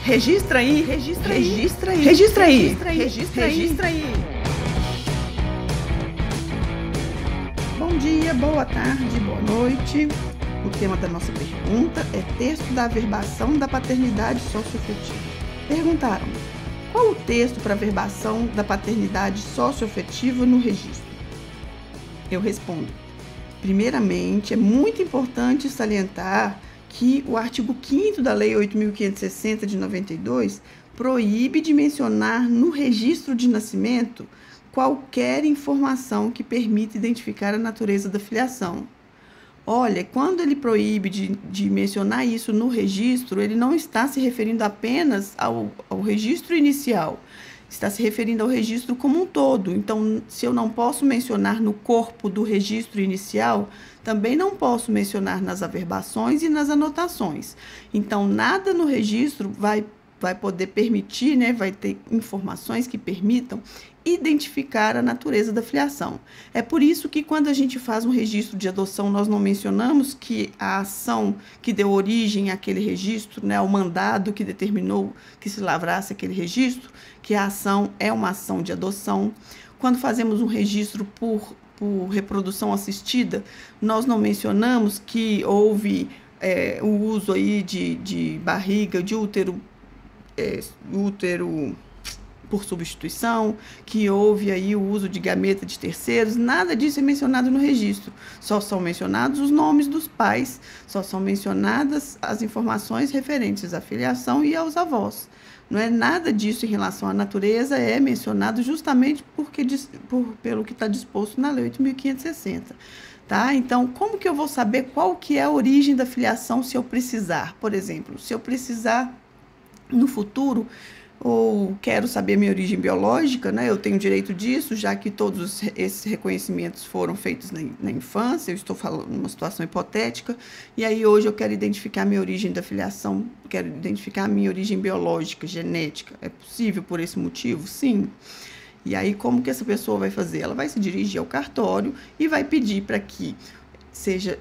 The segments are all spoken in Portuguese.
Registra aí, registra aí, registra aí, registra aí, registra aí. Bom dia, boa tarde, boa noite. O tema da nossa pergunta é texto da averbação da paternidade socioafetiva. Perguntaram: qual o texto para averbação da paternidade socioafetiva no registro? Eu respondo: primeiramente, é muito importante salientar que o artigo 5º da Lei 8.560 de 92 proíbe de mencionar no registro de nascimento qualquer informação que permita identificar a natureza da filiação. Olha, quando ele proíbe de mencionar isso no registro, ele não está se referindo apenas ao registro inicial, está se referindo ao registro como um todo. Então, se eu não posso mencionar no corpo do registro inicial, também não posso mencionar nas averbações e nas anotações. Então, nada no registro vai poder permitir, né, vai ter informações que permitam identificar a natureza da filiação. É por isso que quando a gente faz um registro de adoção, nós não mencionamos que a ação que deu origem àquele registro, né, o mandado que determinou que se lavrasse aquele registro, que a ação é uma ação de adoção. Quando fazemos um registro por reprodução assistida, nós não mencionamos que houve o uso aí de barriga, de útero por substituição, que houve aí o uso de gameta de terceiros. Nada disso é mencionado no registro. Só são mencionados os nomes dos pais, só são mencionadas as informações referentes à filiação e aos avós. Não é nada disso em relação à natureza, é mencionado justamente pelo que está disposto na Lei 8.560. Tá? Então, como que eu vou saber qual que é a origem da filiação se eu precisar? Por exemplo, se eu precisar no futuro, ou quero saber minha origem biológica, né? Eu tenho direito disso, já que todos esses reconhecimentos foram feitos na infância. Eu estou falando numa situação hipotética, e aí hoje eu quero identificar minha origem da filiação, quero identificar a minha origem biológica, genética. É possível por esse motivo? Sim. E aí, como que essa pessoa vai fazer? Ela vai se dirigir ao cartório e vai pedir para que seja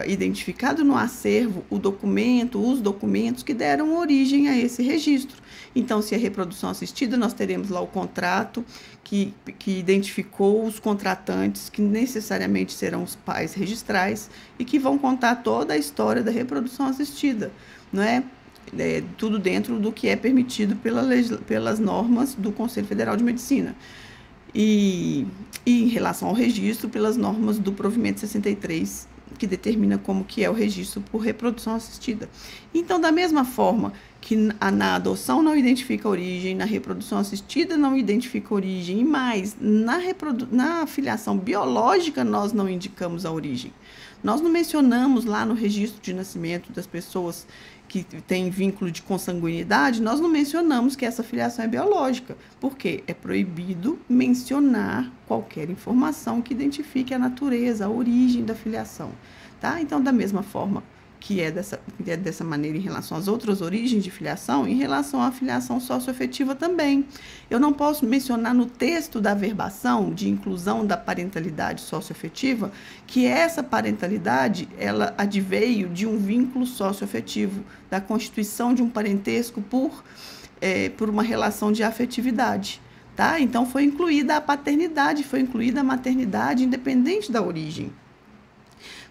identificado no acervo os documentos que deram origem a esse registro. Então, se é reprodução assistida, nós teremos lá o contrato que identificou os contratantes, que necessariamente serão os pais registrais e que vão contar toda a história da reprodução assistida, não é? Tudo dentro do que é permitido pelas normas do Conselho Federal de Medicina. E em relação ao registro, pelas normas do provimento 63, que determina como que é o registro por reprodução assistida. Então, da mesma forma que na adoção não identifica a origem, na reprodução assistida não identifica a origem, e mais, na filiação biológica nós não indicamos a origem. Nós não mencionamos lá no registro de nascimento das pessoas que têm vínculo de consanguinidade, nós não mencionamos que essa filiação é biológica, porque é proibido mencionar qualquer informação que identifique a natureza, a origem da filiação, tá? Então, da mesma forma que é dessa maneira em relação às outras origens de filiação, em relação à filiação socioafetiva também. Eu não posso mencionar no texto da averbação de inclusão da parentalidade socioafetiva que essa parentalidade, ela adveio de um vínculo socioafetivo, da constituição de um parentesco por uma relação de afetividade. Tá? Então, foi incluída a paternidade, foi incluída a maternidade, independente da origem.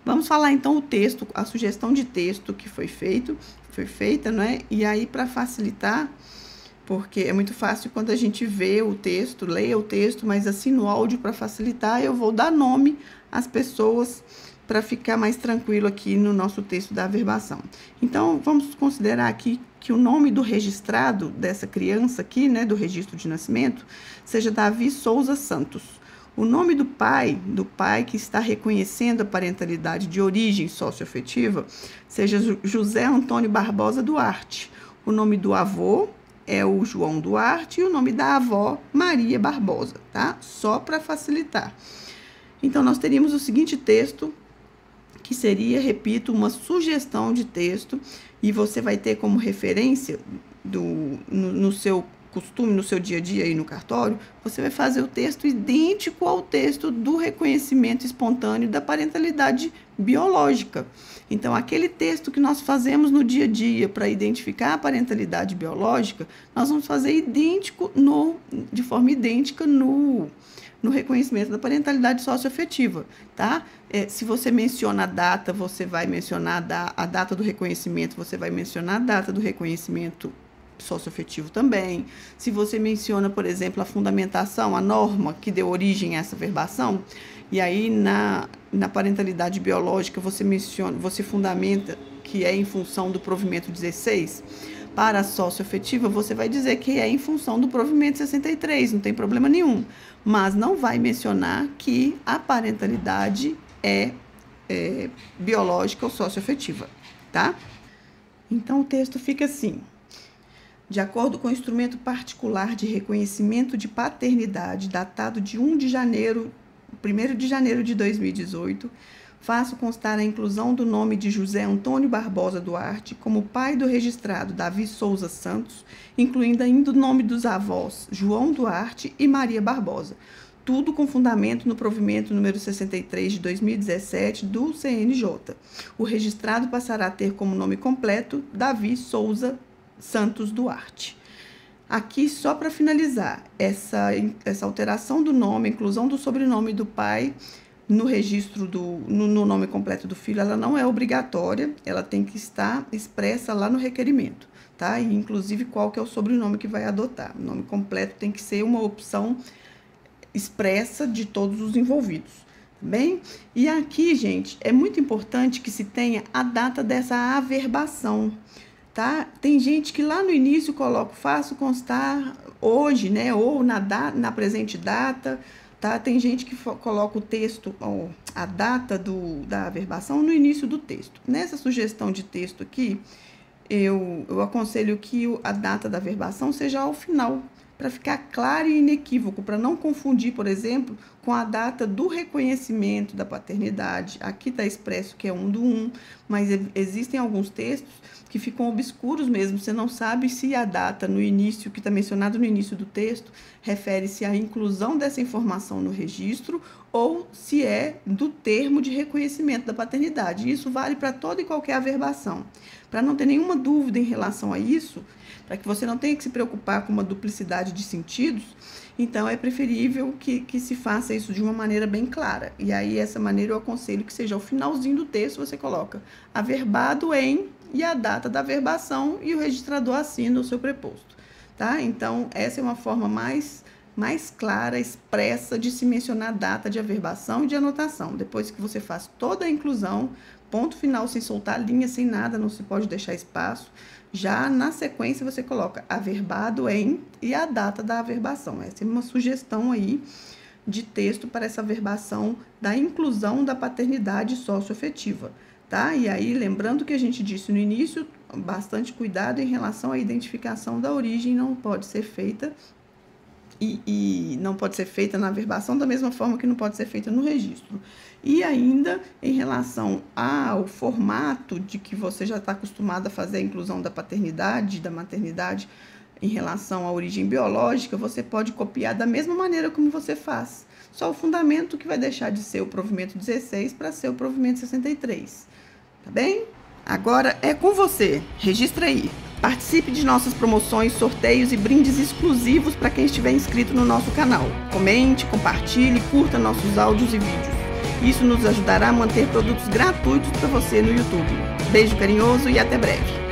Vamos falar então o texto, a sugestão de texto que foi feita, não é? E aí, para facilitar, porque é muito fácil quando a gente vê o texto, lê o texto, mas assim no áudio, para facilitar, eu vou dar nome às pessoas para ficar mais tranquilo aqui no nosso texto da averbação. Então, vamos considerar aqui que o nome do registrado dessa criança aqui, né, do registro de nascimento, seja Davi Souza Santos. O nome do pai que está reconhecendo a parentalidade de origem socioafetiva, seja José Antônio Barbosa Duarte. O nome do avô é o João Duarte e o nome da avó, Maria Barbosa, tá? Só para facilitar. Então, nós teríamos o seguinte texto, que seria, repito, uma sugestão de texto, e você vai ter como referência no seu costume, no seu dia a dia aí no cartório, você vai fazer o texto idêntico ao texto do reconhecimento espontâneo da parentalidade biológica. Então, aquele texto que nós fazemos no dia a dia para identificar a parentalidade biológica, nós vamos fazer idêntico de forma idêntica no reconhecimento da parentalidade socioafetiva, tá? Se você menciona a data, você vai mencionar a data do reconhecimento, você vai mencionar a data do reconhecimento socioafetivo também. Se você menciona, por exemplo, a fundamentação, a norma que deu origem a essa verbação, e aí na parentalidade biológica você fundamenta que é em função do provimento 16, para a socioafetiva você vai dizer que é em função do provimento 63, não tem problema nenhum, mas não vai mencionar que a parentalidade é biológica ou socioafetiva, tá? Então o texto fica assim: de acordo com o instrumento particular de reconhecimento de paternidade, datado de 1 de janeiro de 2018, faço constar a inclusão do nome de José Antônio Barbosa Duarte como pai do registrado Davi Souza Santos, incluindo ainda o nome dos avós João Duarte e Maria Barbosa. Tudo com fundamento no provimento número 63 de 2017 do CNJ. O registrado passará a ter como nome completo Davi Souza Santos Duarte. Aqui, só para finalizar, essa alteração do nome, inclusão do sobrenome do pai no registro no nome completo do filho, ela não é obrigatória, ela tem que estar expressa lá no requerimento, tá? E inclusive qual que é o sobrenome que vai adotar. O nome completo tem que ser uma opção expressa de todos os envolvidos, tá bem? E aqui, gente, é muito importante que se tenha a data dessa averbação, tá? Tem gente que lá no início coloca, faço constar hoje, né? Ou na presente data, tá? Tem gente que coloca o texto, a data da averbação no início do texto. Nessa sugestão de texto aqui, eu aconselho que a data da averbação seja ao final, para ficar claro e inequívoco, para não confundir, por exemplo, com a data do reconhecimento da paternidade. Aqui está expresso que é 1/1, mas existem alguns textos que ficam obscuros mesmo, você não sabe se a data no início, que está mencionado no início do texto, refere-se à inclusão dessa informação no registro ou se é do termo de reconhecimento da paternidade. Isso vale para toda e qualquer averbação. Para não ter nenhuma dúvida em relação a isso, para que você não tenha que se preocupar com uma duplicidade de sentidos, então é preferível que se faça isso de uma maneira bem clara. E aí, essa maneira eu aconselho que seja ao finalzinho do texto, você coloca averbado em e a data da averbação e o registrador assina o seu preposto, tá? Então, essa é uma forma mais clara, expressa de se mencionar a data de averbação e de anotação. Depois que você faz toda a inclusão, ponto final, sem soltar linha, sem nada, não se pode deixar espaço. Já na sequência você coloca averbado em e a data da averbação. Essa é uma sugestão aí de texto para essa averbação da inclusão da paternidade socioafetiva, tá? E aí, lembrando que a gente disse no início, bastante cuidado em relação à identificação da origem, não pode ser feita e não pode ser feita na averbação da mesma forma que não pode ser feita no registro. E ainda, em relação ao formato de que você já está acostumado a fazer a inclusão da paternidade, da maternidade, em relação à origem biológica, você pode copiar da mesma maneira como você faz. Só o fundamento que vai deixar de ser o provimento 16 para ser o provimento 63. Tá bem? Agora é com você. Registra aí. Participe de nossas promoções, sorteios e brindes exclusivos para quem estiver inscrito no nosso canal. Comente, compartilhe, curta nossos áudios e vídeos. Isso nos ajudará a manter produtos gratuitos para você no YouTube. Beijo carinhoso e até breve.